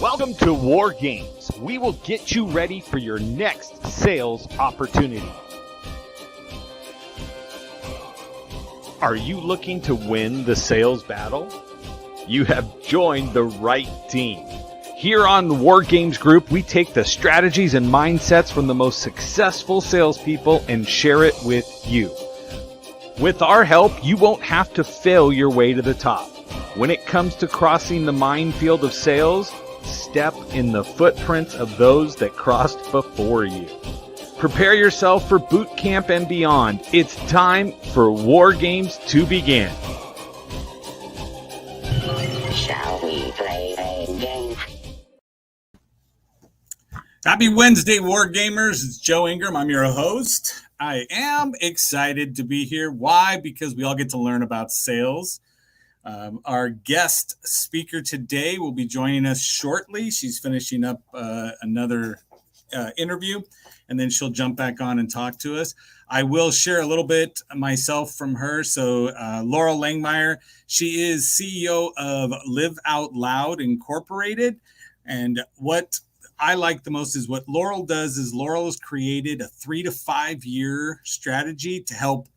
Welcome to War Games. We will get you ready for your next sales opportunity. Are you looking to win the sales battle? You have joined the right team. Here on the War Games Group, we take the strategies and mindsets from the most successful salespeople and share it with you. With our help, you won't have to fail your way to the top. When it comes to crossing the minefield of sales, step in the footprints of those that crossed before you. Prepare yourself for boot camp and beyond. It's time for War Games to begin. Shall we play a game? Happy Wednesday, War Gamers. It's Joe Ingram. I'm your host. I am excited to be here. Why? Because we all get to learn about sales. Our guest speaker today will be joining us shortly. She's finishing up another interview, and then she'll jump back on and talk to us. I will share a little bit myself from her. So Loral Langemeier, she is CEO of Live Out Loud Incorporated. And what I like the most is what Loral does is Loral has created a 3 to 5 year strategy to help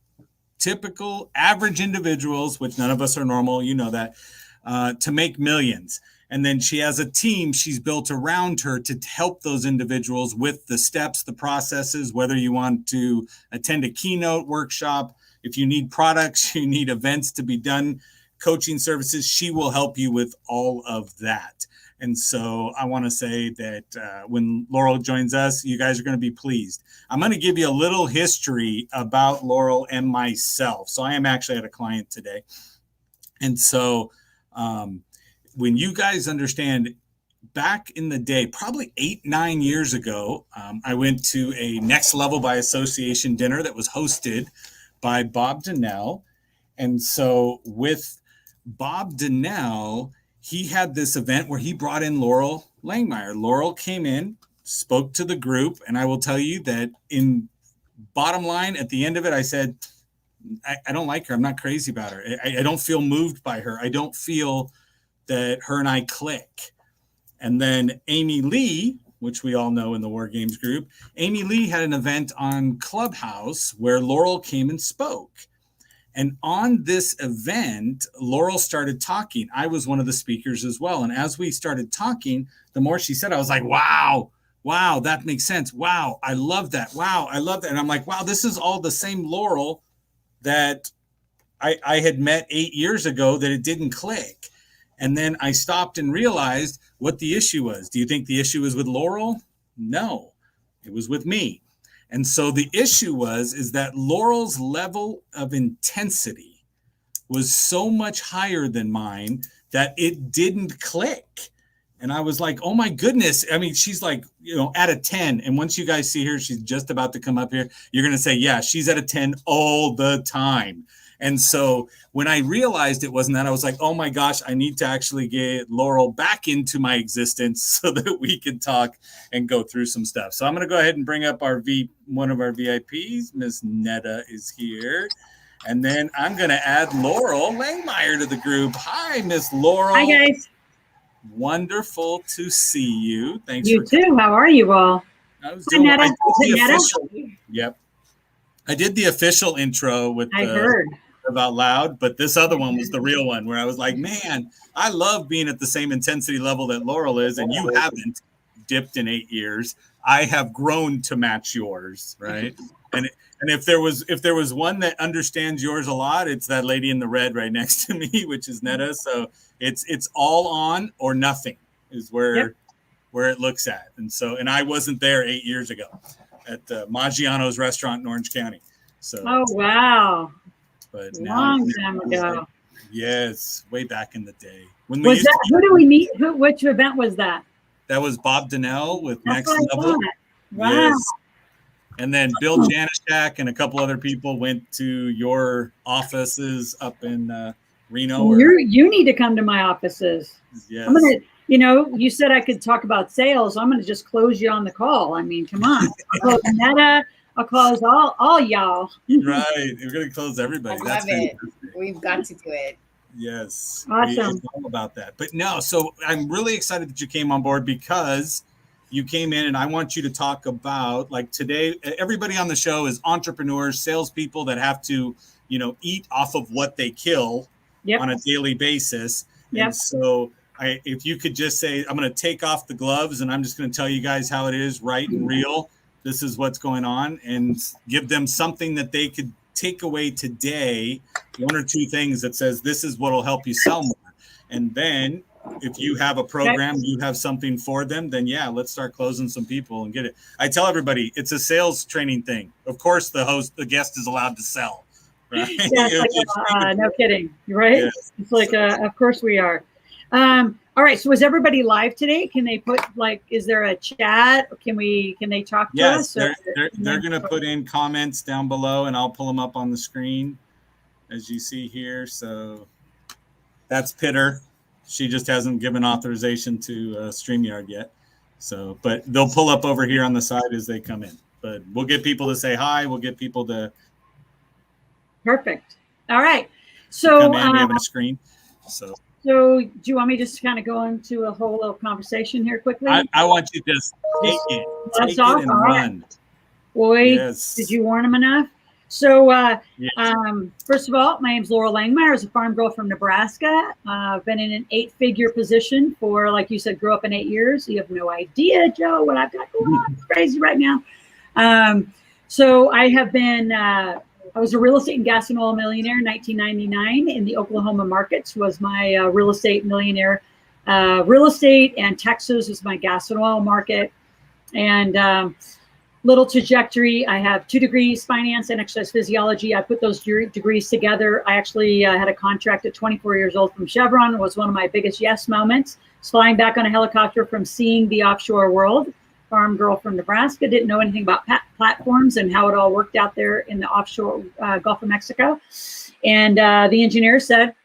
typical average individuals, which none of us are normal, you know that, to make millions. And then she has a team she's built around her to help those individuals with the steps, the processes, whether you want to attend a keynote workshop, if you need products, you need events to be done, coaching services, she will help you with all of that. And so I want to say that when Loral joins us, you guys are going to be pleased. I'm going to give you a little history about Loral and myself. So I am actually at a client today. And so when you guys understand, back in the day, probably 8-9 years ago, I went to a Next Level by Association dinner that was hosted by Bob Donnell. And so with Bob Donnell, he had this event where he brought in Loral Langemeier. Loral came in, spoke to the group, and I will tell you that in bottom line, at the end of it, I said, I don't like her. I'm not crazy about her. I don't feel moved by her. I don't feel that her and I click. And then Amy Lee, which we all know in the War Games Group, Amy Lee had an event on Clubhouse where Loral came and spoke. And on this event, Loral started talking. I was one of the speakers as well. And as we started talking, the more she said, I was like, wow, that makes sense. Wow, I love that. Wow, I love that. And I'm like, wow, this is all the same Loral that I had met 8 years ago that it didn't click. And then I stopped and realized what the issue was. Do you think the issue was with Loral? No, it was with me. And so the issue is that Loral's level of intensity was so much higher than mine that it didn't click. And I was like, oh my goodness. I mean, she's like, at a 10. And once you guys see her, she's just about to come up here. You're going to say, yeah, she's at a 10 all the time. And so when I realized it wasn't that, I was like, oh my gosh, I need to actually get Loral back into my existence so that we can talk and go through some stuff. So I'm going to go ahead and bring up one of our VIPs. Miss Netta is here. And then I'm going to add Loral Langemeier to the group. Hi, Miss Loral. Hi, guys. Wonderful to see you. Thanks. You too. How are you all? I was doing Netta? Yep. I did the official intro with I heard Out Loud, but this other one was the real one where I was like, man, I love being at the same intensity level that Loral is, and you haven't dipped in 8 years. I have grown to match yours, right? And if there was one that understands yours a lot, it's that lady in the red right next to me, which is Netta. So it's all on or nothing is where it looks at. And I wasn't there 8 years ago at Maggiano's restaurant in Orange County. So oh wow. But long time ago. Yes, way back in the day. When was that? Who do we meet? Which event was that? That was Bob Donnell with That's Next Level. Wow. Yes. And then Bill Janishak and a couple other people went to your offices up in Reno. You need to come to my offices. Yes. I'm gonna. You said I could talk about sales. I'm going to just close you on the call. I mean, come on. I'll close Netta. I'll close all y'all. Right. We're going to close everybody. I love it. We've got to do it. Yes. Awesome. It's all about that. But no, so I'm really excited that you came on board because you came in and I want you to talk about, like, today, everybody on the show is entrepreneurs, salespeople that have to, eat off of what they kill Yep. on a daily basis. Yep. And so if you could just say, I'm going to take off the gloves and I'm just going to tell you guys how it is, right and real. This is what's going on, and give them something that they could take away today, one or two things that says this is what will help you sell more. And then if you have a program, you have something for them, then yeah, let's start closing some people and get it. I tell everybody it's a sales training thing. Of course, the guest is allowed to sell. Right? Yeah, like, no kidding, right? Yes. It's like, of course we are. All right. So is everybody live today? Can they put, like, is there a chat? Can they talk to us? Yes, they're going to put in comments down below, and I'll pull them up on the screen as you see here. So that's Pitter. She just hasn't given authorization to StreamYard yet. So, but they'll pull up over here on the side as they come in. But we'll get people to say hi. We'll get people to. Perfect. All right. So come in, we have a screen. So do you want me just to kind of go into a whole little conversation here quickly? I want you to just take it and run. Boy, yes. Did you warn them enough? So first of all, my name's Loral Langemeier. I was a farm girl from Nebraska. I've been in an 8-figure position for, like you said, grew up in 8 years. You have no idea, Joe, what I've got going on. It's crazy right now. So I have been... I was a real estate and gas and oil millionaire in 1999 in the Oklahoma markets was my real estate millionaire. Real estate and Texas was my gas and oil market. And little trajectory, I have 2 degrees, finance and exercise physiology. I put those degrees together. I actually had a contract at 24 years old from Chevron. It was one of my biggest yes moments. I was flying back on a helicopter from seeing the offshore world. Farm girl from Nebraska, didn't know anything about platforms and how it all worked out there in the offshore Gulf of Mexico. And the engineer said,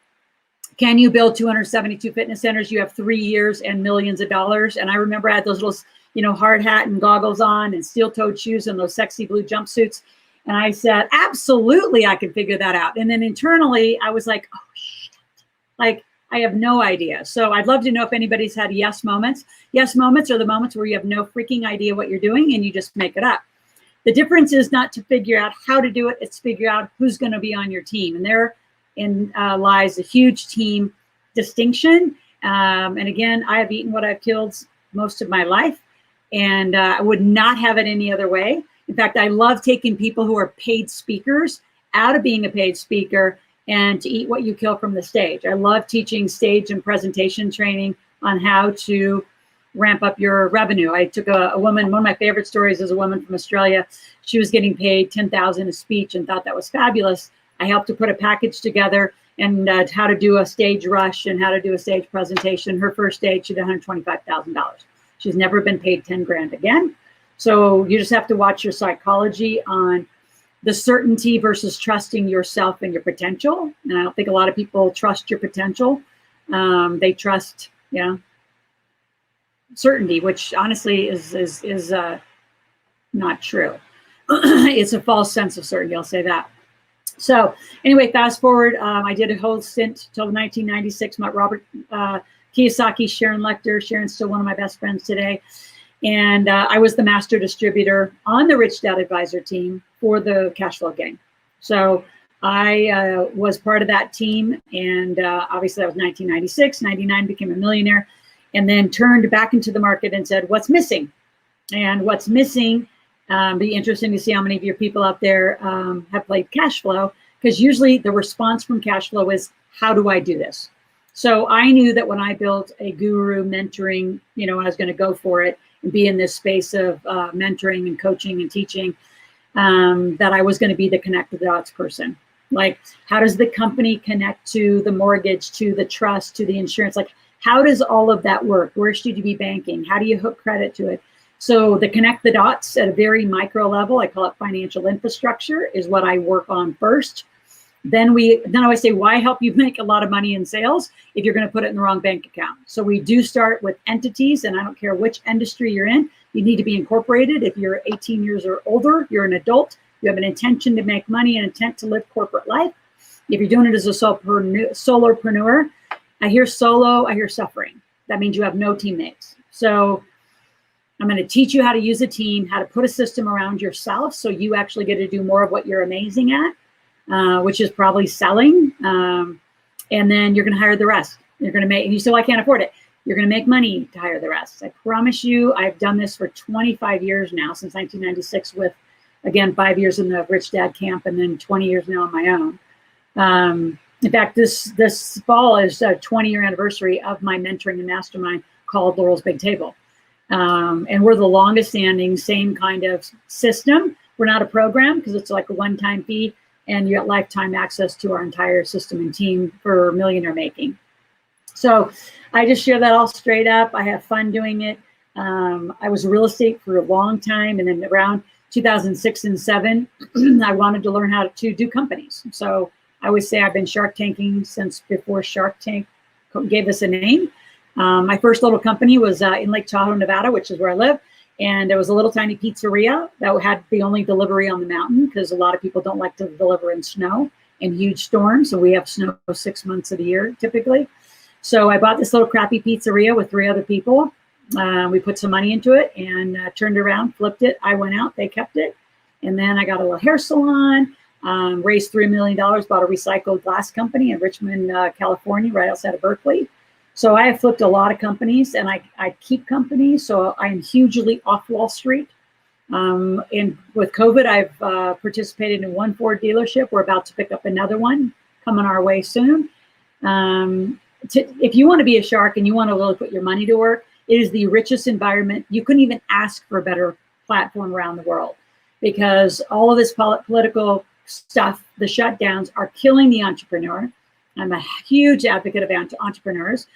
can you build 272 fitness centers? You have 3 years and millions of dollars. And I remember I had those little, hard hat and goggles on and steel-toed shoes and those sexy blue jumpsuits. And I said, absolutely, I can figure that out. And then internally, I was like, oh, shit. Like, I have no idea. So I'd love to know if anybody's had yes moments. Yes moments are the moments where you have no freaking idea what you're doing and you just make it up. The difference is not to figure out how to do it. It's figure out who's going to be on your team. And therein lies a huge team distinction. And again, I have eaten what I've killed most of my life. And I would not have it any other way. In fact, I love taking people who are paid speakers out of being a paid speaker and to eat what you kill from the stage. I love teaching stage and presentation training on how to ramp up your revenue. I took a woman, one of my favorite stories is a woman from Australia. She was getting paid $10,000 a speech and thought that was fabulous. I helped her put a package together and how to do a stage rush and how to do a stage presentation. Her first stage, she did $125,000. She's never been paid 10 grand again. So you just have to watch your psychology on the certainty versus trusting yourself and your potential. And I don't think a lot of people trust your potential. They trust, certainty, which honestly is not true. It's a false sense of certainty. I'll say that. So anyway, fast forward. I did a whole stint till 1996. Met Robert Kiyosaki, Sharon Lechter. Sharon's still one of my best friends today. And I was the master distributor on the Rich Dad Advisor team for the cash flow gang. So I was part of that team. And obviously that was 1996, 99, became a millionaire, and then turned back into the market and said, what's missing? And what's missing, be interesting to see how many of your people out there have played cash flow, because usually the response from cash flow is, how do I do this? So I knew that when I built a guru mentoring, I was going to go for it and be in this space of mentoring and coaching and teaching, that I was going to be the connect the dots person. Like, how does the company connect to the mortgage, to the trust, to the insurance? Like, how does all of that work? Where should you be banking? How do you hook credit to it? So the connect the dots at a very micro level, I call it financial infrastructure, is what I work on first. Then I always say, why help you make a lot of money in sales if you're going to put it in the wrong bank account? So we do start with entities, and I don't care which industry you're in, you need to be incorporated. If you're 18 years or older, you're an adult, you have an intention to make money and intent to live corporate life. If you're doing it as a solopreneur, I hear solo, I hear suffering. That means you have no teammates. So I'm going to teach you how to use a team, how to put a system around yourself so you actually get to do more of what you're amazing at, which is probably selling. And then you're going to hire the rest. You're going to make, and you say, well, I can't afford it. You're going to make money to hire the rest. I promise you, I've done this for 25 years now, since 1996 with, again, 5 years in the Rich Dad camp and then 20 years now on my own. In fact, this fall is a 20-year anniversary of my mentoring and mastermind called Loral's Big Table. And we're the longest standing, same kind of system. We're not a program because it's like a one-time fee and you get lifetime access to our entire system and team for millionaire making. So I just share that all straight up. I have fun doing it. I was real estate for a long time. And then around 2006 and 7, I wanted to learn how to do companies. So I always say I've been Shark Tanking since before Shark Tank gave us a name. My first little company was in Lake Tahoe, Nevada, which is where I live. And there was a little tiny pizzeria that had the only delivery on the mountain because a lot of people don't like to deliver in snow and huge storms. So we have snow 6 months of the year typically. So I bought this little crappy pizzeria with 3 other people. We put some money into it and turned around, flipped it. I went out, they kept it. And then I got a little hair salon, raised $3 million, bought a recycled glass company in Richmond, California, right outside of Berkeley. So I have flipped a lot of companies and I keep companies. So I am hugely off Wall Street. And with COVID, I've participated in 1 Ford dealership. We're about to pick up another one coming our way soon. If you want to be a shark and you want to really put your money to work, it is the richest environment. You couldn't even ask for a better platform around the world because all of this political stuff, the shutdowns are killing the entrepreneur. I'm a huge advocate of entrepreneurs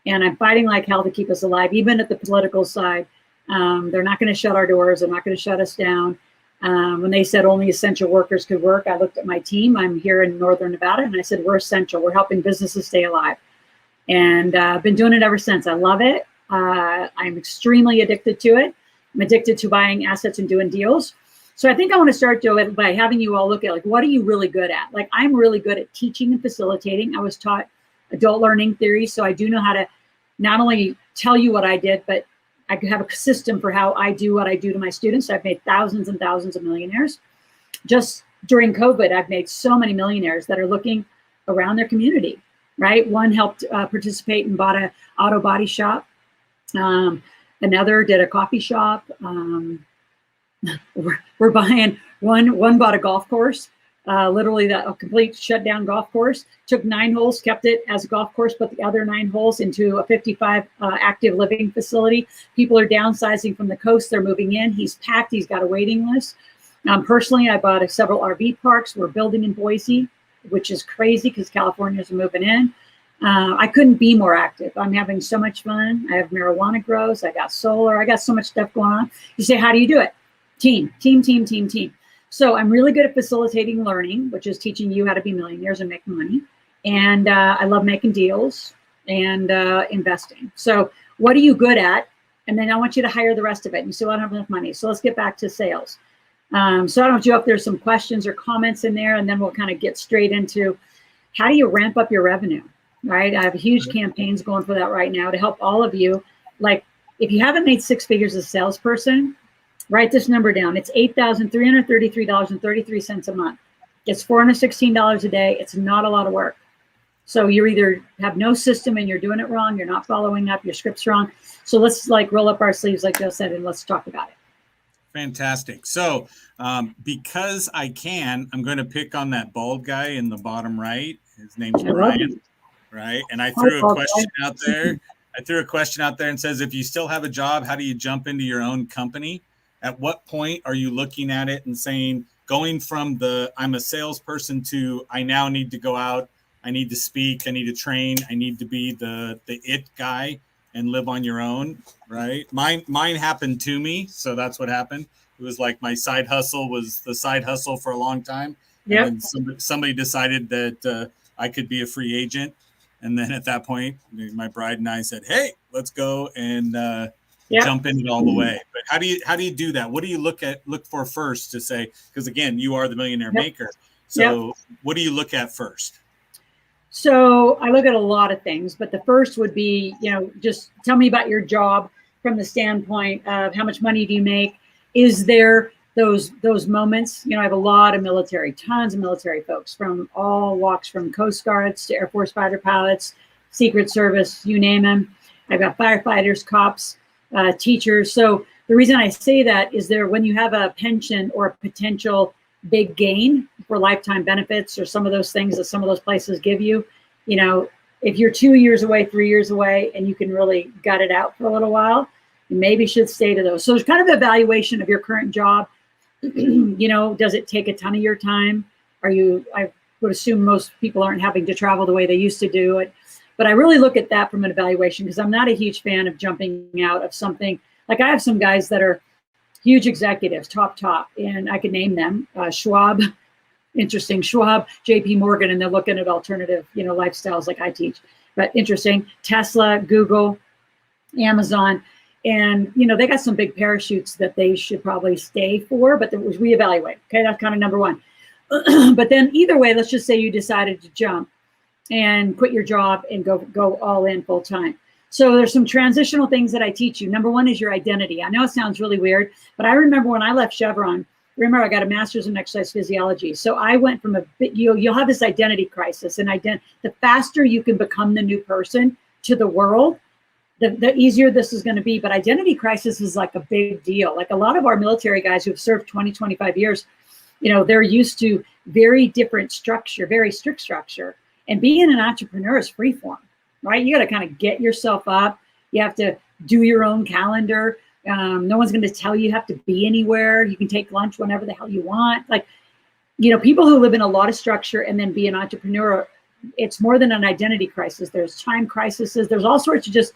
and I'm fighting like hell to keep us alive, even at the political side. They're not going to shut our doors. They're not going to shut us down. When they said only essential workers could work, I looked at my team. I'm here in Northern Nevada and I said, we're essential. We're helping businesses stay alive. And I've been doing it ever since. I love it. I'm extremely addicted to it. I'm addicted to buying assets and doing deals. So I think I want to start, Joe, by having you all look at, like, what are you really good at? Like, I'm really good at teaching and facilitating. I was taught adult learning theory. So I do know how to not only tell you what I did, but I have a system for how I do what I do to my students. I've made thousands and thousands of millionaires. Just during COVID, I've made so many millionaires that are looking around their community, right? One helped participate and bought an auto body shop. Another did a coffee shop. We're buying one bought a golf course, literally a complete shutdown golf course, took 9 holes, kept it as a golf course, put the other 9 holes into a 55 active living facility. People are downsizing from the coast. They're moving in. He's packed. He's got a waiting list. Personally, I bought several RV parks. We're building in Boise, which is crazy because Californians are moving in. I couldn't be more active. I'm having so much fun. I have marijuana grows. I got solar. I got so much stuff going on. You say, how do you do it? Team. So I'm really good at facilitating learning, which is teaching you how to be millionaires and make money. And I love making deals and investing. So what are you good at? And then I want you to hire the rest of it. And you say, well, I don't have enough money. So let's get back to sales. So I don't know if there's some questions or comments in there, and then we'll kind of get straight into how do you ramp up your revenue, right? I have huge campaigns going for that right now to help all of you. Like, if you haven't made 6 figures as a salesperson, write this number down. It's $8,333.33 a month. It's $416 a day. It's not a lot of work. So you either have no system and you're doing it wrong, you're not following up, your script's wrong. So let's roll up our sleeves, like Joe said, and let's talk about it. Fantastic. So because I can, I'm going to pick on that bald guy in the bottom right. His name's Brian, right? And I threw a question out there. And says, if you still have a job, how do you jump into your own company? At what point are you looking at it and saying, going from I'm a salesperson to I now need to go out, I need to speak, I need to train, I need to be the it guy and live on your own, right? Mine happened to me, so that's what happened. It was like my side hustle was the side hustle for a long time. Yep. And somebody decided that I could be a free agent. And then at that point, my bride and I said, hey, let's go and jump in it all the way. But how do you do that? What do you look for first to say, because again, you are the millionaire maker. So what do you look at first? So I look at a lot of things, but the first would be, just tell me about your job from the standpoint of how much money do you make? Is there those moments? I have a lot of military, tons of military folks from all walks, from Coast Guards to Air Force fighter pilots, Secret Service, you name them. I've got firefighters, cops, teachers. So the reason I say that is when you have a pension or a potential big gain for lifetime benefits or some of those things that some of those places give you, if you're 2 years away, 3 years away, and you can really gut it out for a little while, you maybe should stay to those. So there's kind of evaluation of your current job. Does it take a ton of your time? I would assume most people aren't having to travel the way they used to do it. But I really look at that from an evaluation, because I'm not a huge fan of jumping out of something. Like I have some guys that are huge executives, top, and I could name them, Schwab, JP Morgan, and they're looking at alternative, lifestyles like I teach, but interesting, Tesla, Google, Amazon, and, they got some big parachutes that they should probably stay for, but we reevaluate. Okay. That's kind of number one. But then either way, let's just say you decided to jump and quit your job and go all in full time. So there's some transitional things that I teach you. Number one is your identity. I know it sounds really weird, but I remember when I left Chevron, I got a master's in exercise physiology. So I went from you'll have this identity crisis, and the faster you can become the new person to the world, the easier this is going to be. But identity crisis is like a big deal. Like a lot of our military guys who have served 20, 25 years, they're used to very different structure, very strict structure. And being an entrepreneur is free form, right? You got to kind of get yourself up. You have to do your own calendar. No one's going to tell you have to be anywhere. You can take lunch whenever the hell you want. Like, people who live in a lot of structure and then be an entrepreneur, it's more than an identity crisis. There's time crises. There's all sorts of just,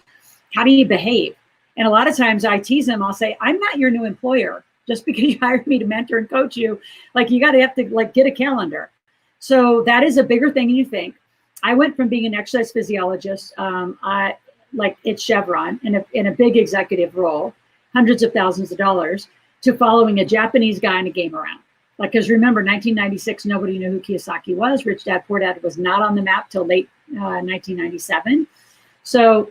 how do you behave? And a lot of times I tease them. I'll say, I'm not your new employer. Just because you hired me to mentor and coach you, like you have to get a calendar. So that is a bigger thing than you think. I went from being an exercise physiologist, at Chevron in a big executive role, hundreds of thousands of dollars, to following a Japanese guy in a game around. Because remember, 1996, nobody knew who Kiyosaki was. Rich Dad, Poor Dad was not on the map till late 1997. So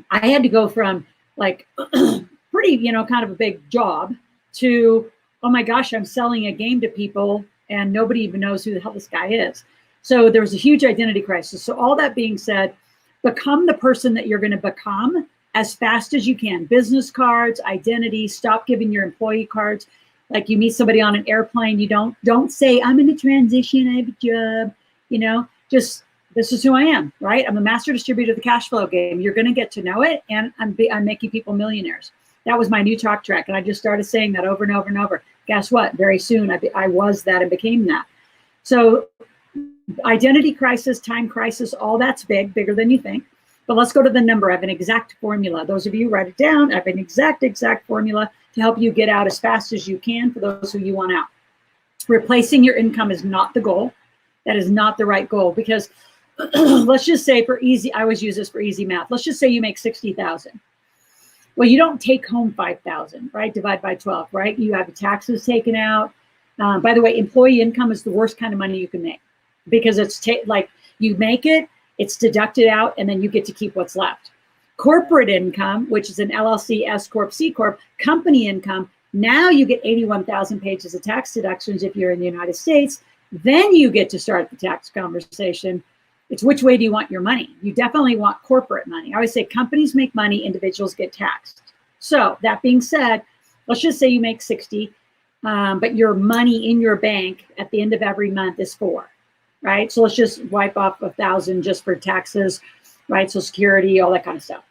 I had to go from pretty, kind of a big job to, oh my gosh, I'm selling a game to people and nobody even knows who the hell this guy is. So there was a huge identity crisis. So all that being said, become the person that you're going to become as fast as you can. Business cards, identity, stop giving your employee cards. Like you meet somebody on an airplane, you don't say, I'm in a transition, I have a job, just this is who I am, right? I'm a master distributor of the cash flow game. You're going to get to know it. And I'm making people millionaires. That was my new talk track. And I just started saying that over and over and over. Guess what? Very soon I was that and became that. So identity crisis, time crisis, all that's bigger than you think. But let's go to the number. I have an exact formula. Those of you write it down. I have an exact formula to help you get out as fast as you can for those who you want out. Replacing your income is not the goal. That is not the right goal, because let's just say I always use this for easy math. Let's just say you make 60,000. Well, you don't take home 5,000, right? Divide by 12, right? You have taxes taken out. By the way, employee income is the worst kind of money you can make, because it's you make it, it's deducted out, and then you get to keep what's left. Corporate income, which is an LLC, S Corp, C Corp, company income, now you get 81,000 pages of tax deductions if you're in the United States. Then you get to start the tax conversation. It's which way do you want your money? You definitely want corporate money. I always say companies make money, individuals get taxed. So that being said, let's just say you make 60, but your money in your bank at the end of every month is 4, right? So let's just wipe off 1,000 just for taxes, right? Social Security, all that kind of stuff.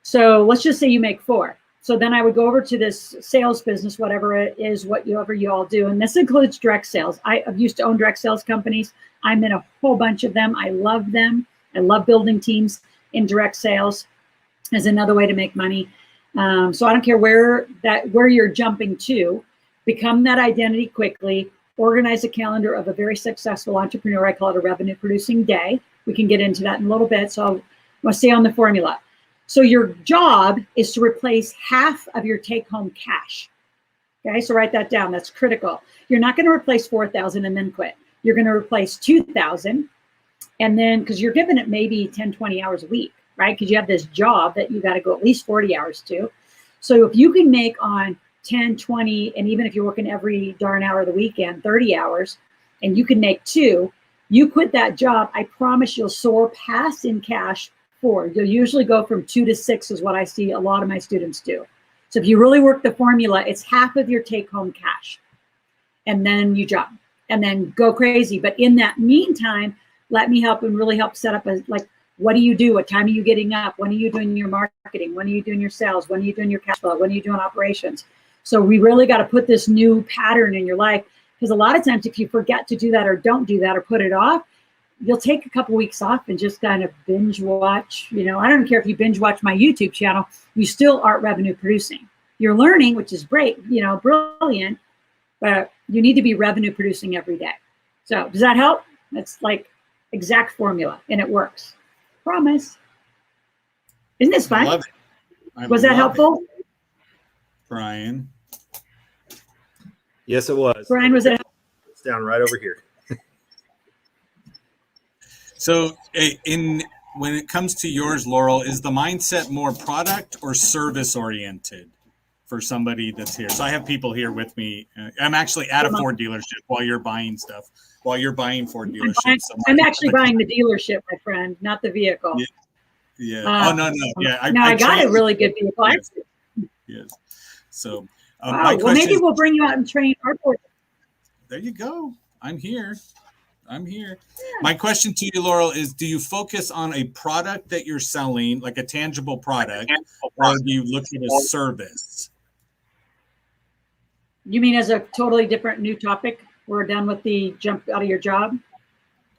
So let's just say you make 4. So then I would go over to this sales business, whatever it is, whatever you all do. And this includes direct sales. I've used to own direct sales companies. I'm in a whole bunch of them. I love them. I love building teams in direct sales as another way to make money. So I don't care where you're jumping to, become that identity quickly, organize a calendar of a very successful entrepreneur. I call it a revenue producing day. We can get into that in a little bit. So I'm going to stay on the formula. So your job is to replace half of your take-home cash. Okay, so write that down. That's critical. You're not going to replace 4,000 and then quit. you're going to replace 2,000. And then, because you're giving it maybe 10, 20 hours a week, right? Because you have this job that you got to go at least 40 hours to. So if you can make on 10, 20, and even if you're working every darn hour of the weekend, 30 hours, and you can make 2, you quit that job, I promise you'll soar past in cash 4. You'll usually go from 2 to 6 is what I see a lot of my students do. So if you really work the formula, it's half of your take-home cash. And then you jump and then go crazy. But in that meantime, let me help and really help set up like, what do you do? What time are you getting up? When are you doing your marketing? When are you doing your sales? When are you doing your cash flow? When are you doing operations? So we really got to put this new pattern in your life, because a lot of times if you forget to do that or don't do that or put it off, you'll take a couple weeks off and just kind of binge watch. You know, I don't care if you binge watch my YouTube channel, you still aren't revenue producing. You're learning, which is great, you know, brilliant, but you need to be revenue producing every day. So does that help? That's like exact formula, and it works. Promise. Isn't this fun? I love it. Was that helpful? Brian? Yes, it was. Brian, was it? It's down right over here. So when it comes to yours, Loral, is the mindset more product or service oriented for somebody that's here? So I have people here with me. I'm actually at a Ford dealership while you're buying stuff, while you're buying Ford dealerships. I'm actually buying the dealership, my friend, not the vehicle. Yeah. Oh, no. Yeah. I got a really good vehicle. Yes. So wow. Well, maybe we'll bring you out and train our board. There you go. I'm here. Yeah. My question to you, Loral, is do you focus on a product that you're selling, like a tangible product, or do you look at a service? You mean as a totally different new topic? We're done with the jump out of your job?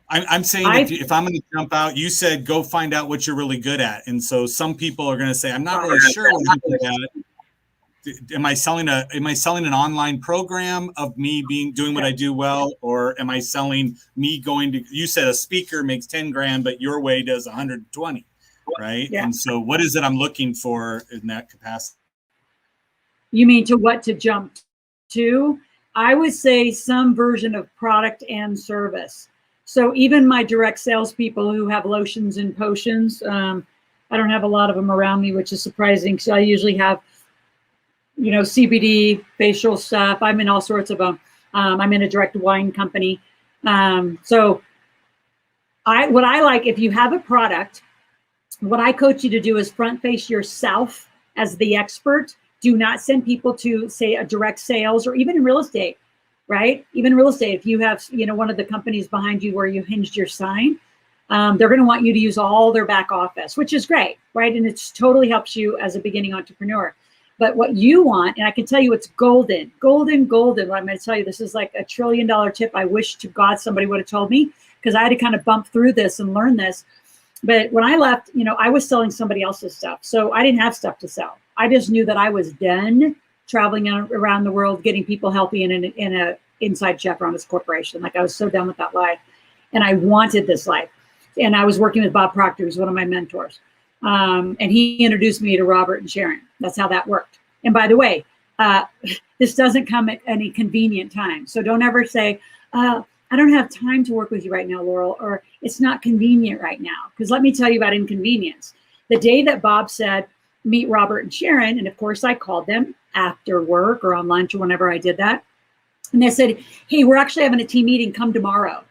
I'm saying if I'm going to jump out, you said go find out what you're really good at. And so some people are going to say, I'm not really sure what I'm good at. Am I selling an online program of me doing what I do well, or am I selling me going to, you said a speaker makes 10 grand, but your way does 120, right? Yeah. And so what is it I'm looking for in that capacity? You mean to what to jump to? I would say some version of product and service. So even my direct salespeople who have lotions and potions, I don't have a lot of them around me, which is surprising. So I usually have, you know, CBD, facial stuff. I'm in all sorts of them. I'm in a direct wine company. So what I like, if you have a product, what I coach you to do is front face yourself as the expert. Do not send people to, say, a direct sales, or even in real estate, right? Even real estate, if you have, you know, one of the companies behind you where you hinged your sign, they're going to want you to use all their back office, which is great, right? And it totally helps you as a beginning entrepreneur. But what you want, and I can tell you it's golden. What I'm going to tell you, this is like $1 trillion tip. I wish to God somebody would have told me, because I had to kind of bump through this and learn this. But when I left, you know, I was selling somebody else's stuff. So I didn't have stuff to sell. I just knew that I was done traveling around the world, getting people healthy in a inside chef around this corporation. Like, I was so done with that life. And I wanted this life. And I was working with Bob Proctor, who's one of my mentors. And he introduced me to Robert and Sharon. That's how that worked. And by the way, this doesn't come at any convenient time. So don't ever say, I don't have time to work with you right now, Loral, or it's not convenient right now. Because let me tell you about inconvenience. The day that Bob said, meet Robert and Sharon, and of course I called them after work or on lunch or whenever I did that. And they said, hey, we're actually having a team meeting, come tomorrow.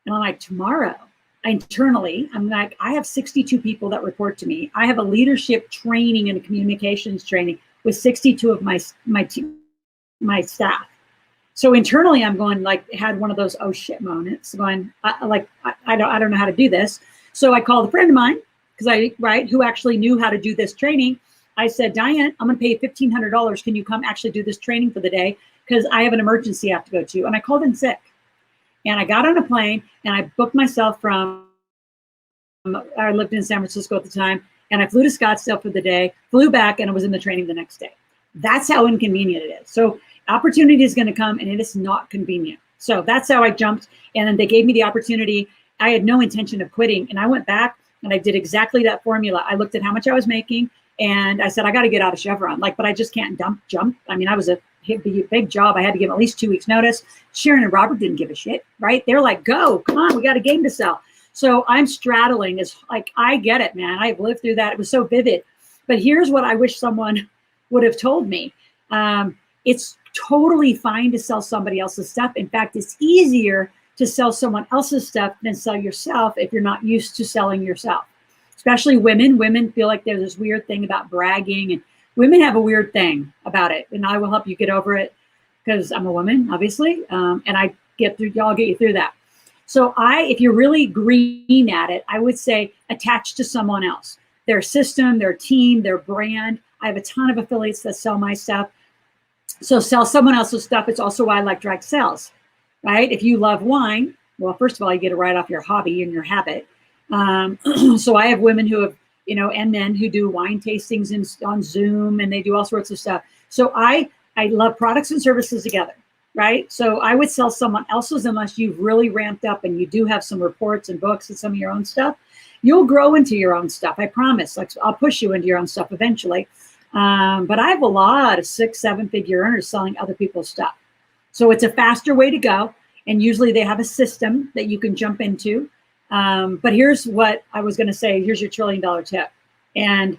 And I'm like, tomorrow? Internally, I'm like, I have 62 people that report to me. I have a leadership training and a communications training with 62 of my staff. So internally, I'm going, like, had one of those oh shit moments, going I don't know how to do this. So I called a friend of mine, who actually knew how to do this training. I said, Diane, I'm going to pay you $1,500. Can you come actually do this training for the day? Because I have an emergency I have to go to. And I called in sick. And I got on a plane and I booked myself I lived in San Francisco at the time, and I flew to Scottsdale for the day, flew back, and I was in the training the next day. That's how inconvenient it is. So opportunity is going to come, and it is not convenient. So that's how I jumped. And then they gave me the opportunity. I had no intention of quitting. And I went back and I did exactly that formula. I looked at how much I was making And I said, I got to get out of Chevron, like, but I just can't jump. I mean, I was a big job. I had to give at least 2 weeks notice. Sharon and Robert didn't give a shit, right? They're like, go, come on, we got a game to sell. So I'm straddling. Is like, I get it, man. I've lived through that. It was so vivid. But here's what I wish someone would have told me. It's totally fine to sell somebody else's stuff. In fact, it's easier to sell someone else's stuff than sell yourself if you're not used to selling yourself. Especially women. Women feel like there's this weird thing about bragging, and women have a weird thing about it. And I will help you get over it because I'm a woman, obviously, and I'll get you through that. So if you're really green at it, I would say attach to someone else, their system, their team, their brand. I have a ton of affiliates that sell my stuff. So sell someone else's stuff. It's also why I like direct sales, right? If you love wine, well, first of all, you get it right off your hobby and your habit. So I have women who have, and men who do wine tastings on Zoom, and they do all sorts of stuff. So I love products and services together, right? So I would sell someone else's unless you've really ramped up and you do have some reports and books and some of your own stuff. You'll grow into your own stuff. I promise. Like, I'll push you into your own stuff eventually. But I have a lot of 6-7 figure earners selling other people's stuff. So it's a faster way to go. And usually they have a system that you can jump into. But here's what I was going to say. Here's your $1 trillion tip. And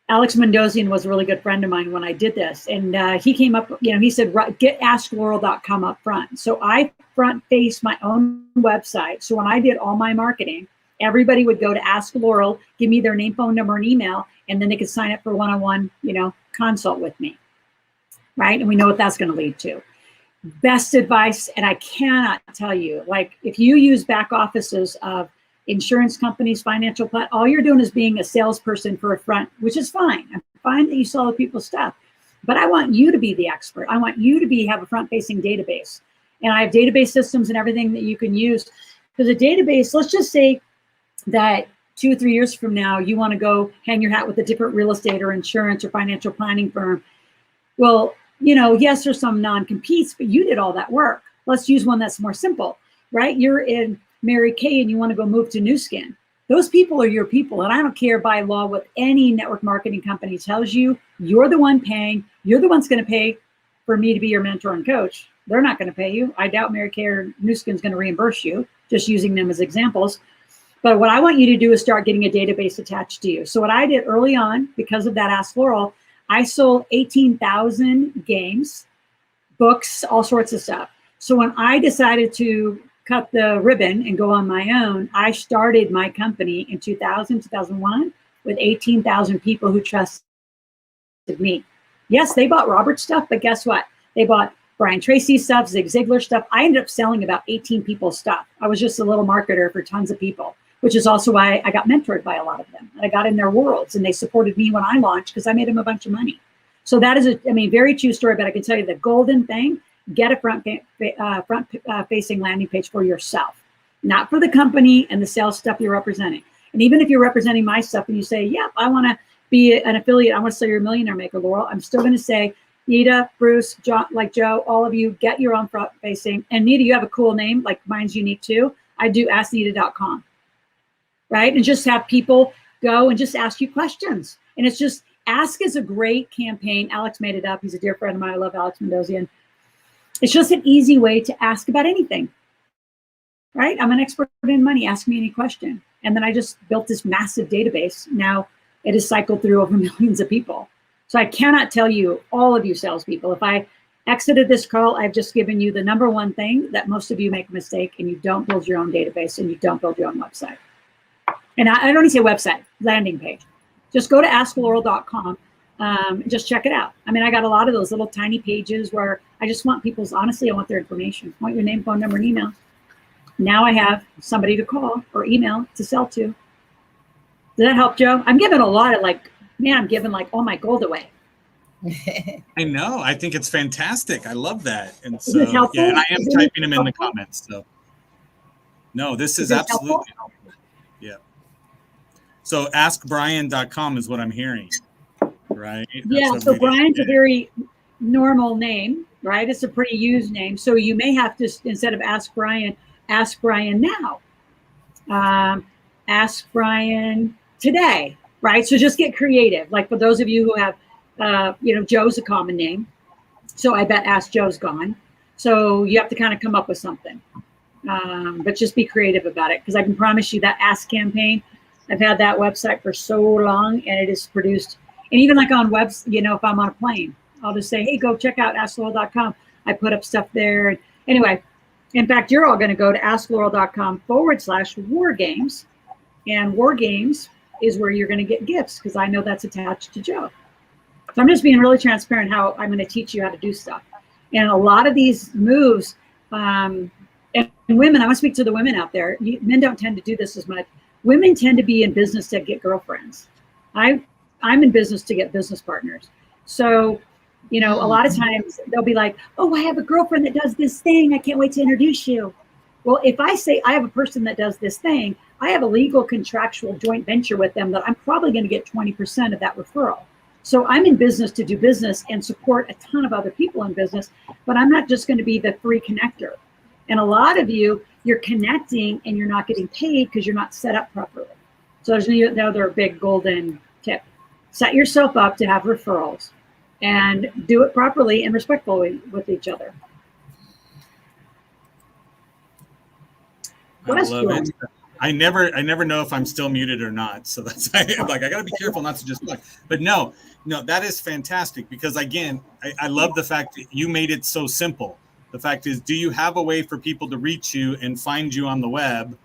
Alex Mendosian was a really good friend of mine when I did this. And he came up, he said, get askloral.com up front. So I front face my own website. So when I did all my marketing, everybody would go to Ask Loral, give me their name, phone number, and email, and then they could sign up for one-on-one, consult with me, right? And we know what that's going to lead to. Best advice, and I cannot tell you, like, if you use back offices of insurance companies, financial plan, all you're doing is being a salesperson for a front, which is fine. I'm fine that you sell other people's stuff, but I want you to be the expert. I want you to have a front-facing database, and I have database systems and everything that you can use. Because a database, let's just say that 2 or 3 years from now, you want to go hang your hat with a different real estate or insurance or financial planning firm. Well, yes, there's some non-competes, but you did all that work. Let's use one that's more simple, right? You're in Mary Kay and you want to go move to New Skin. Those people are your people. And I don't care by law what any network marketing company tells you. You're the one paying. You're the one's going to pay for me to be your mentor and coach. They're not going to pay you. I doubt Mary Kay or New Skin's going to reimburse you, just using them as examples. But what I want you to do is start getting a database attached to you. So what I did early on, because of that Ask Loral, I sold 18,000 games, books, all sorts of stuff. So when I decided to cut the ribbon and go on my own, I started my company in 2000, 2001 with 18,000 people who trusted me. Yes, they bought Robert's stuff, but guess what? They bought Brian Tracy's stuff, Zig Ziglar stuff. I ended up selling about 18 people's stuff. I was just a little marketer for tons of people, which is also why I got mentored by a lot of them. And I got in their worlds, and they supported me when I launched because I made them a bunch of money. So that is very true story, but I can tell you the golden thing, get a front-facing landing page for yourself, not for the company and the sales stuff you're representing. And even if you're representing my stuff and you say, yep, I want to be an affiliate, I want to sell your Millionaire Maker, Loral, I'm still going to say, Nita, Bruce, John, like Joe, all of you, get your own front-facing. And Nita, you have a cool name, like mine's unique too. I do AskNita.com. Right? And just have people go and just ask you questions. And it's just, Ask is a great campaign. Alex made it up. He's a dear friend of mine. I love Alex Mendosian. It's just an easy way to ask about anything, right? I'm an expert in money. Ask me any question. And then I just built this massive database. Now it is cycled through over millions of people. So I cannot tell you, all of you salespeople, if I exited this call, I've just given you the number one thing that most of you make a mistake, and you don't build your own database and you don't build your own website. And I don't even say website, landing page. Just go to askloral.com. Just check it out. I mean, I got a lot of those little tiny pages where I just want people's, honestly, I want their information. I want your name, phone number, and email. Now I have somebody to call or email to sell to. Does that help, Joe? I'm giving a lot of I'm giving all my gold away. I know. I think it's fantastic. I love that. And so, yeah, and I am typing them in the comments. So, no, this is absolutely helpful. Yeah. So askbrian.com is what I'm hearing, right? Yeah, so Brian's a very normal name, right? It's a pretty used name. So you may have to, instead of Ask Brian now. Ask Brian today, right? So just get creative. Like for those of you who have, Joe's a common name. So I bet Ask Joe's gone. So you have to kind of come up with something. But just be creative about it, because I can promise you that Ask campaign, I've had that website for so long, and it is produced. And even like on webs, if I'm on a plane, I'll just say, hey, go check out askloral.com. I put up stuff there. Anyway, in fact, you're all going to go to askloral.com/war games. And war games is where you're going to get gifts, because I know that's attached to Joe. So I'm just being really transparent how I'm going to teach you how to do stuff. And a lot of these moves, and women, I want to speak to the women out there. Men don't tend to do this as much. Women tend to be in business to get girlfriends. I'm in business to get business partners. So, a lot of times they'll be like, oh, I have a girlfriend that does this thing. I can't wait to introduce you. Well, if I say I have a person that does this thing, I have a legal contractual joint venture with them that I'm probably going to get 20% of that referral. So I'm in business to do business and support a ton of other people in business, but I'm not just going to be the free connector. And a lot of you're connecting and you're not getting paid because you're not set up properly. So there's another big golden tip. Set yourself up to have referrals and do it properly and respectfully with each other. What else do you want? I never know if I'm still muted or not. So that's I'm like, I got to be careful not to just look. But no, that is fantastic, because again, I love the fact that you made it so simple. The fact is, do you have a way for people to reach you and find you on the web,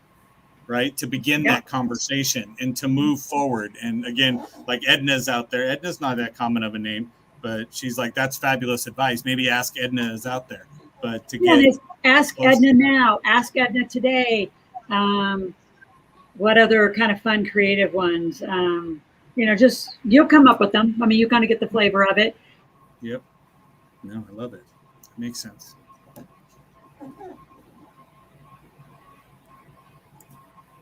right? To begin that conversation and to move forward. And again, like Edna's out there. Edna's not that common of a name, but she's like, that's fabulous advice. Maybe Ask Edna is out there. But to get Ask Edna now, Ask Edna today. What other kind of fun, creative ones? Just you'll come up with them. I mean, you kind of get the flavor of it. Yep. No, I love it. Makes sense.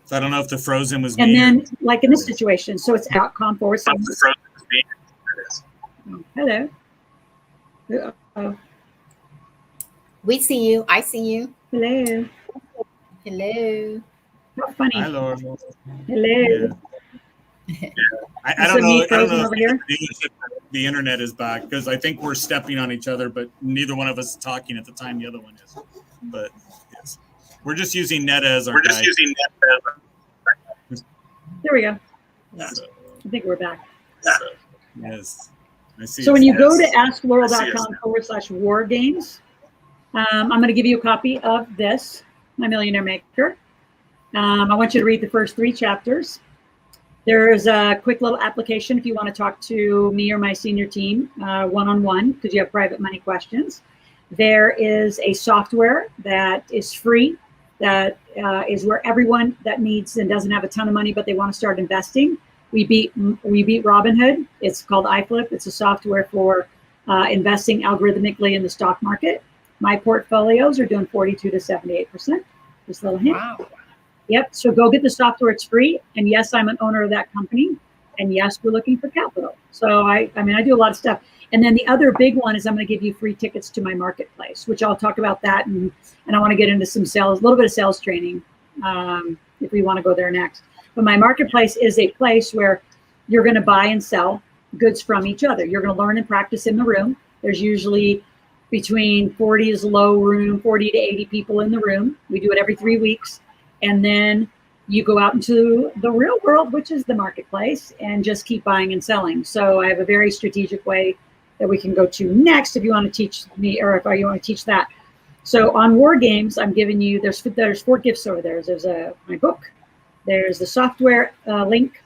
So I don't know if the frozen was. And then, like in this situation, so it's outcom / Oh, hello. Uh-oh. We see you. I see you. Hello. Hello. How funny. Hi, Loral. Hello. Yeah. I don't know. I don't know over here? The internet is back, because I think we're stepping on each other, but neither one of us is talking at the time the other one is. But yes, we're just using Netta as our guide. There we go. So, I think we're back. yes. I see. So when you go to askloral.com / war games, I'm going to give you a copy of this, My Millionaire Maker. I want you to read the first 3 chapters. There's a quick little application if you want to talk to me or my senior team one-on-one, because you have private money questions. There is a software that is free, that is where everyone that needs and doesn't have a ton of money, but they want to start investing. We beat Robinhood. It's called iFlip. It's a software for investing algorithmically in the stock market. My portfolios are doing 42 to 78%. Just a little hint. Wow. Yep. So go get the software. It's free. And yes, I'm an owner of that company. And yes, we're looking for capital. So I do a lot of stuff. And then the other big one is I'm going to give you free tickets to my marketplace, which I'll talk about that. And I want to get into some sales, a little bit of sales training if we want to go there next. But my marketplace is a place where you're going to buy and sell goods from each other. You're going to learn and practice in the room. There's usually between 40 is low room, 40 to 80 people in the room. We do it every 3 weeks. And then you go out into the real world, which is the marketplace, and just keep buying and selling. So I have a very strategic way that we can go to next if you want to teach me, or if you want to teach that. So on War Games, I'm giving you, there's 4 gifts over there. There's my book. There's the software link.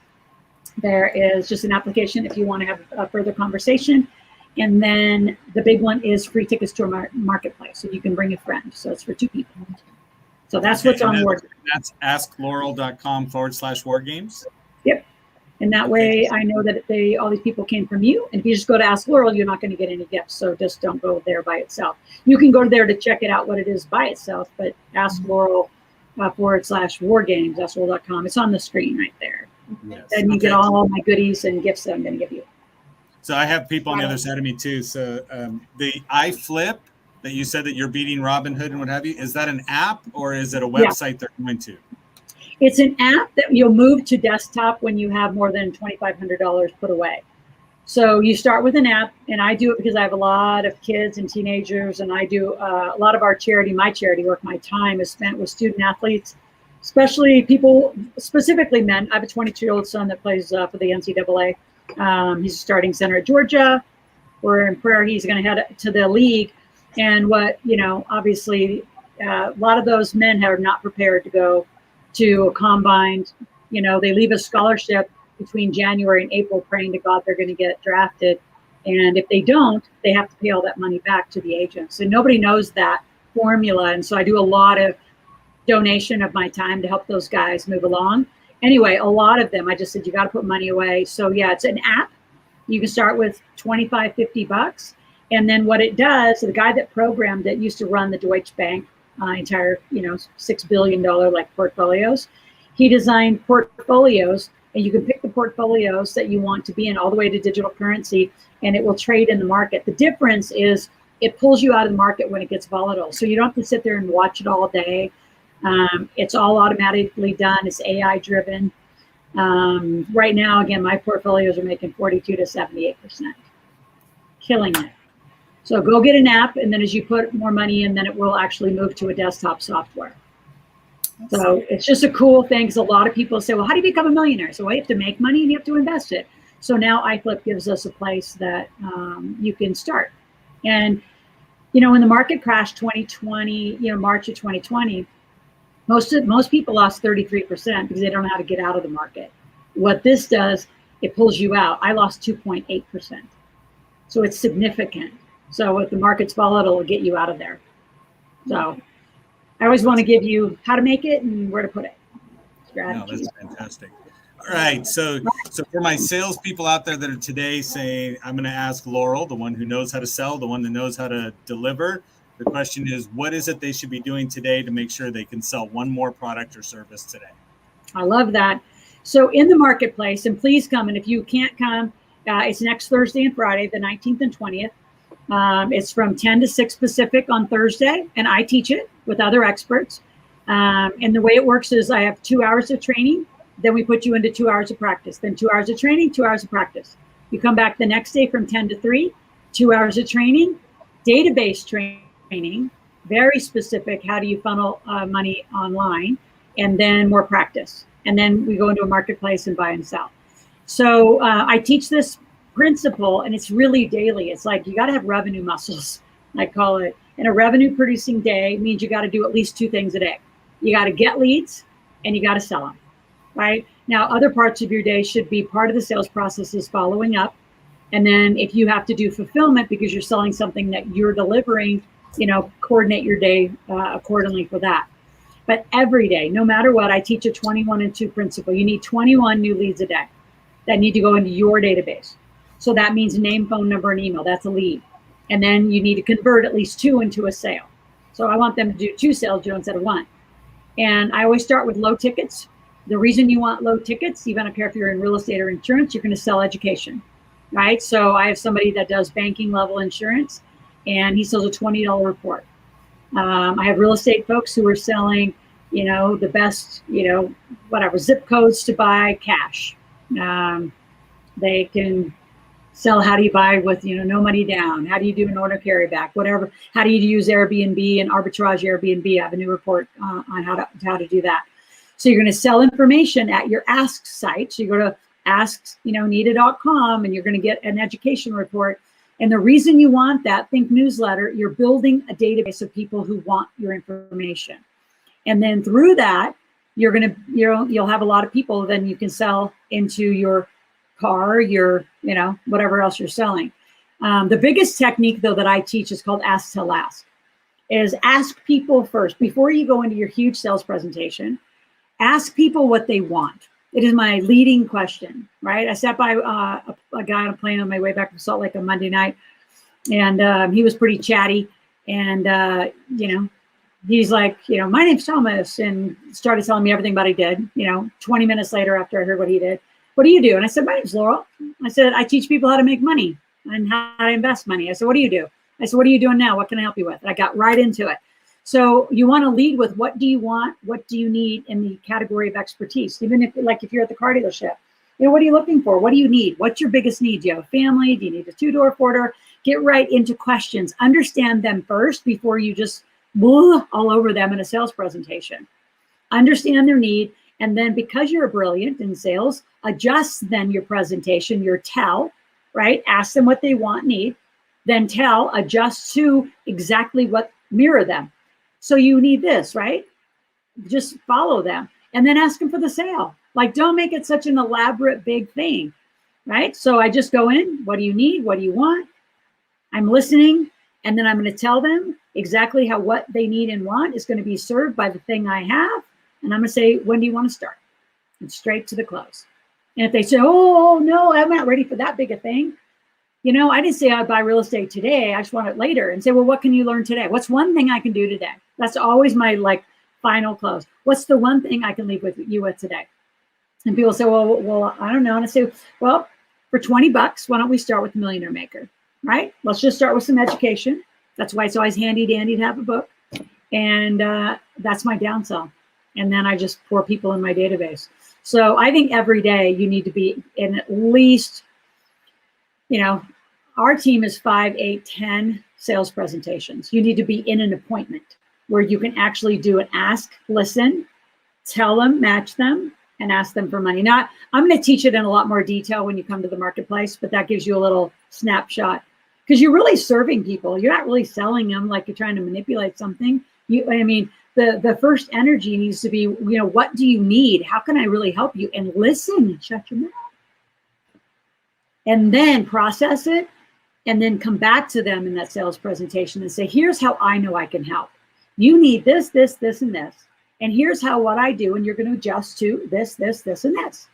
There is just an application if you want to have a further conversation. And then the big one is free tickets to a marketplace. So you can bring a friend. So it's for 2 people. So that's what's on War Games. That's askloral.com / war games. Yep. And that way I know that all these people came from you. And if you just go to Ask Loral, you're not going to get any gifts. So just don't go there by itself. You can go there to check it out what it is by itself, but Ask Loral / war games, askloral.com. It's on the screen right there. Yes. And you get all my goodies and gifts that I'm going to give you. So I have people on the other side of me too. So the iFlip that you said that you're beating Robinhood and what have you, is that an app or is it a website they're going to? It's an app that you'll move to desktop when you have more than $2,500 put away. So you start with an app, and I do it because I have a lot of kids and teenagers, and I do a lot of our charity, my charity work, my time is spent with student athletes, especially people, specifically men. I have a 22-year-old son that plays for the NCAA. He's a starting center at Georgia. We're in prayer he's going to head to the league. And obviously, a lot of those men are not prepared to go to a combine. They leave a scholarship between January and April praying to God they're going to get drafted. And if they don't, they have to pay all that money back to the agents. And nobody knows that formula. And so I do a lot of donation of my time to help those guys move along. Anyway, a lot of them, I just said, you got to put money away. So yeah, it's an app. You can start with $25, $50. And then what it does, the guy that programmed it used to run the Deutsche Bank entire, $6 billion portfolios. He designed portfolios, and you can pick the portfolios that you want to be in all the way to digital currency, and it will trade in the market. The difference is it pulls you out of the market when it gets volatile. So you don't have to sit there and watch it all day. It's all automatically done. It's AI driven. Right now, again, my portfolios are making 42 to 78%. Killing it. So go get an app, and then as you put more money in, then it will actually move to a desktop software. So it's just a cool thing, because a lot of people say, well, how do you become a millionaire? So you have to make money and you have to invest it. So now iFlip gives us a place that you can start. And, when the market crashed 2020, March of 2020, most people lost 33% because they don't know how to get out of the market. What this does, it pulls you out. I lost 2.8%. So it's significant. So if the market's volatile, it'll get you out of there. So I always want to give you how to make it and where to put it. No, that's fantastic. All right. So for my salespeople out there that are today saying, I'm going to ask Loral, the one who knows how to sell, the one that knows how to deliver. The question is, what is it they should be doing today to make sure they can sell one more product or service today? I love that. So in the marketplace, and please come. And if you can't come, it's next Thursday and Friday, the 19th and 20th. It's from 10 to 6 Pacific on Thursday, and I teach it with other experts. And the way it works is I have 2 hours of training, then we put you into 2 hours of practice, then 2 hours of training, 2 hours of practice. You come back the next day from 10 to 3, 2 hours of training, database training, very specific, how do you funnel money online, and then more practice. And then we go into a marketplace and buy and sell. So I teach this principle, and it's really daily. It's like you got to have revenue muscles, I call it. And a revenue producing day means you got to do at least 2 things a day. You got to get leads and you got to sell them, right? Now, other parts of your day should be part of the sales process is following up. And then if you have to do fulfillment because you're selling something that you're delivering, coordinate your day accordingly for that. But every day, no matter what, I teach a 21 and 2 principle. You need 21 new leads a day that need to go into your database. So that means name, phone number, and email. That's a lead. And then you need to convert at least 2 into a sale. So I want them to do 2 sales, Joe, instead of 1. And I always start with low tickets. The reason you want low tickets, even I don't care if you're in real estate or insurance, you're going to sell education, right? So I have somebody that does banking level insurance, and he sells a $20 report. I have real estate folks who are selling, the best, zip codes to buy cash. They can sell how do you buy with, no money down? How do you do an order carryback? Whatever. How do you use Airbnb and arbitrage Airbnb? I have a new report on how to do that. So you're going to sell information at your Ask site. So you go to ask.nita.com and you're going to get an education report. And the reason you want that, think newsletter, you're building a database of people who want your information. And then through that, you'll have a lot of people then you can sell into your car, your, whatever else you're selling. The biggest technique though that I teach is called ask to last, is ask people first. Before you go into your huge sales presentation, ask people what they want. It is my leading question, right? I sat by a guy on a plane on my way back from Salt Lake on Monday night, and he was pretty chatty. And, he's like, my name's Thomas, and started telling me everything about he did, 20 minutes later after I heard what he did. What do you do? And I said, my name's Loral. I said, I teach people how to make money and how to invest money. I said, what do you do? I said, what are you doing now? What can I help you with? And I got right into it. So you want to lead with what do you want, what do you need in the category of expertise. Even if you're at the car dealership, what are you looking for? What do you need? What's your biggest need? Do you have a family? Do you need a 2-door, 4-door? Get right into questions. Understand them first before you just all over them in a sales presentation. Understand their need. And then because you're brilliant in sales, adjust then your presentation, your tell, right? Ask them what they want, need, then tell, adjust to exactly what mirror them. So you need this, right? Just follow them and then ask them for the sale. Don't make it such an elaborate big thing, right? So I just go in, what do you need? What do you want? I'm listening. And then I'm going to tell them exactly how what they need and want is going to be served by the thing I have. And I'm going to say, when do you want to start? And straight to the close. And if they say, oh, no, I'm not ready for that big a thing. I didn't say I'd buy real estate today. I just want it later. And say, well, what can you learn today? What's one thing I can do today? That's always my final close. What's the one thing I can leave with you with today? And people say, well, I don't know. And I say, well, for $20, why don't we start with the Millionaire Maker, right? Let's just start with some education. That's why it's always handy dandy to have a book. And that's my downsell. And then I just pour people in my database. So I think every day you need to be in at least, our team is 5, 8, 10 sales presentations. You need to be in an appointment where you can actually do an ask, listen, tell them, match them, and ask them for money. Now, I'm going to teach it in a lot more detail when you come to the marketplace, but that gives you a little snapshot because you're really serving people. You're not really selling them like you're trying to manipulate something. The first energy needs to be, what do you need? How can I really help you? And listen, shut your mouth. And then process it and then come back to them in that sales presentation and say, here's how I know I can help. You need this, this, this, and this. And here's what I do. And you're going to adjust to this, this, this, and this.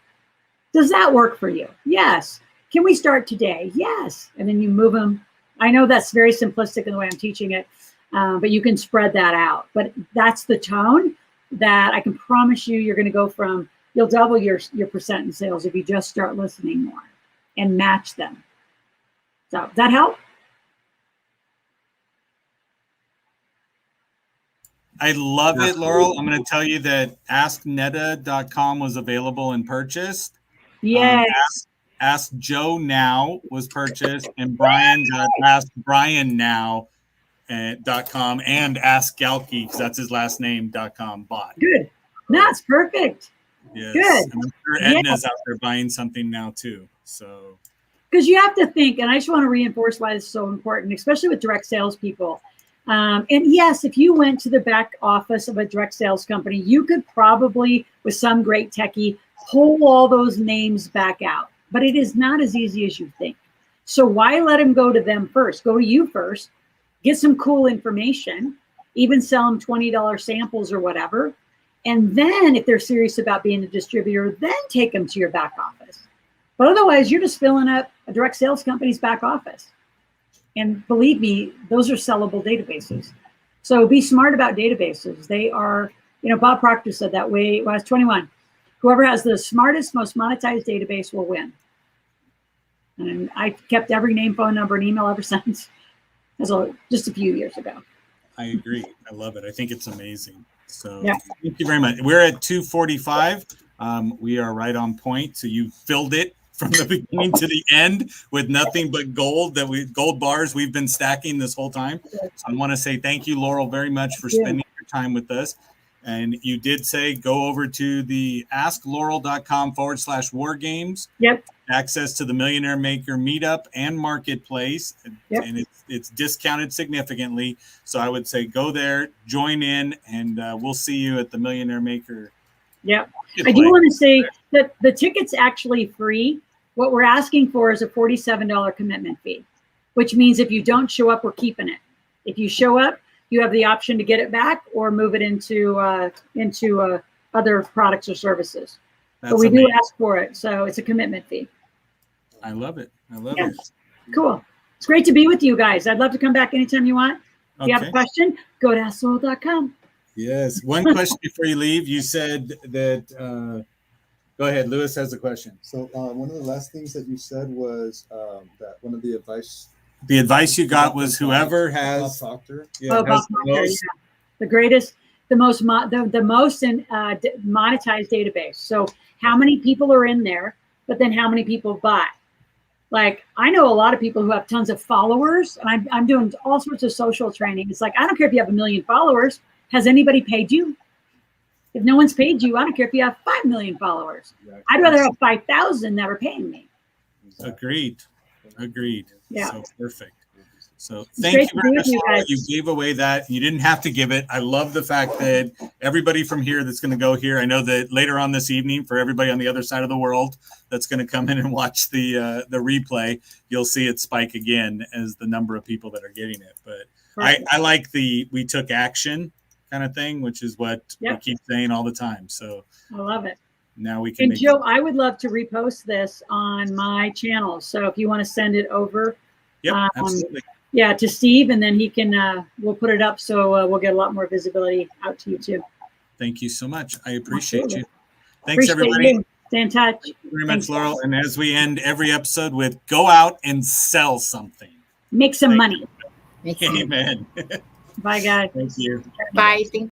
Does that work for you? Yes. Can we start today? Yes. And then you move them. I know that's very simplistic in the way I'm teaching it, but you can spread that out. But that's the tone that I can promise you're going to go from, you'll double your percent in sales if you just start listening more and match them. So does that help? I love it, Loral. I'm going to tell you that AskNetta.com was available and purchased. Yes. Ask Joe Now was purchased, and Brian's at AskBrianNow.com and Ask Galkey, because that's his last name.com bought. Good. That's perfect. Yes. Good. And I'm sure Edna's out there buying something now too. So, because you have to think, and I just want to reinforce why this is so important, especially with direct salespeople. And yes, if you went to the back office of a direct sales company, you could probably, with some great techie, pull all those names back out. But it is not as easy as you think. So why let them go to them first? Go to you first, get some cool information, even sell them $20 samples or whatever. And then if they're serious about being a distributor, then take them to your back office. But otherwise, you're just filling up a direct sales company's back office. And believe me, those are sellable databases. So be smart about databases. They are, Bob Proctor said that way when I was 21. Whoever has the smartest, most monetized database will win. And I kept every name, phone number, and email ever since. Just a few years ago. I agree. I love it. I think it's amazing. So yeah. Thank you very much. We're at 2:45. We are right on point. So you filled it from the beginning to the end with nothing but gold bars we've been stacking this whole time. So I want to say thank you, Loral, very much for spending your time with us. And you did say go over to the askloral.com/wargames. Yep. Access to the Millionaire Maker meetup and marketplace. Yep. And it's discounted significantly. So I would say go there, join in, and we'll see you at the Millionaire Maker. Yeah. I do want to say that the ticket's actually free. What we're asking for is a $47 commitment fee, which means if you don't show up, we're keeping it. If you show up, you have the option to get it back or move it into other products or services. But we do ask for it, so it's a commitment fee. I love it. I love it. Cool. It's great to be with you guys. I'd love to come back anytime you want. If you have a question, go to askloral.com. Yes. One question before you leave. You said that. Go ahead. Lewis has a question. So one of the last things that you said was that one of the advice. The advice you got was whoever has Proctor. Bob Proctor, the greatest, the most monetized database. So how many people are in there, but then how many people buy? Like, I know a lot of people who have tons of followers, and I'm doing all sorts of social training. It's like, I don't care if you have 1 million followers. Has anybody paid you? If no one's paid you, I don't care if you have 5 million followers. Exactly. I'd rather have 5,000 that are paying me. Agreed. Yeah. So perfect. So thank you very much, Laura. You gave away that. You didn't have to give it. I love the fact that everybody from here that's going to go here, I know that later on this evening, for everybody on the other side of the world that's going to come in and watch the replay, you'll see it spike again as the number of people that are getting it. But I like the we took action kind of thing, which is what we keep saying all the time. So I love it. Now we can. And Joe, I would love to repost this on my channel. So if you want to send it over, absolutely. Yeah, to Steve, and then he can. We'll put it up, so we'll get a lot more visibility out to you too. Thank you so much. I appreciate you. Thanks, everybody. You. Stay in touch. Thank you very much, Laurel. And as we end every episode with, go out and sell something. Make some money. Amen. Bye, guys. Thank you. Bye. Thank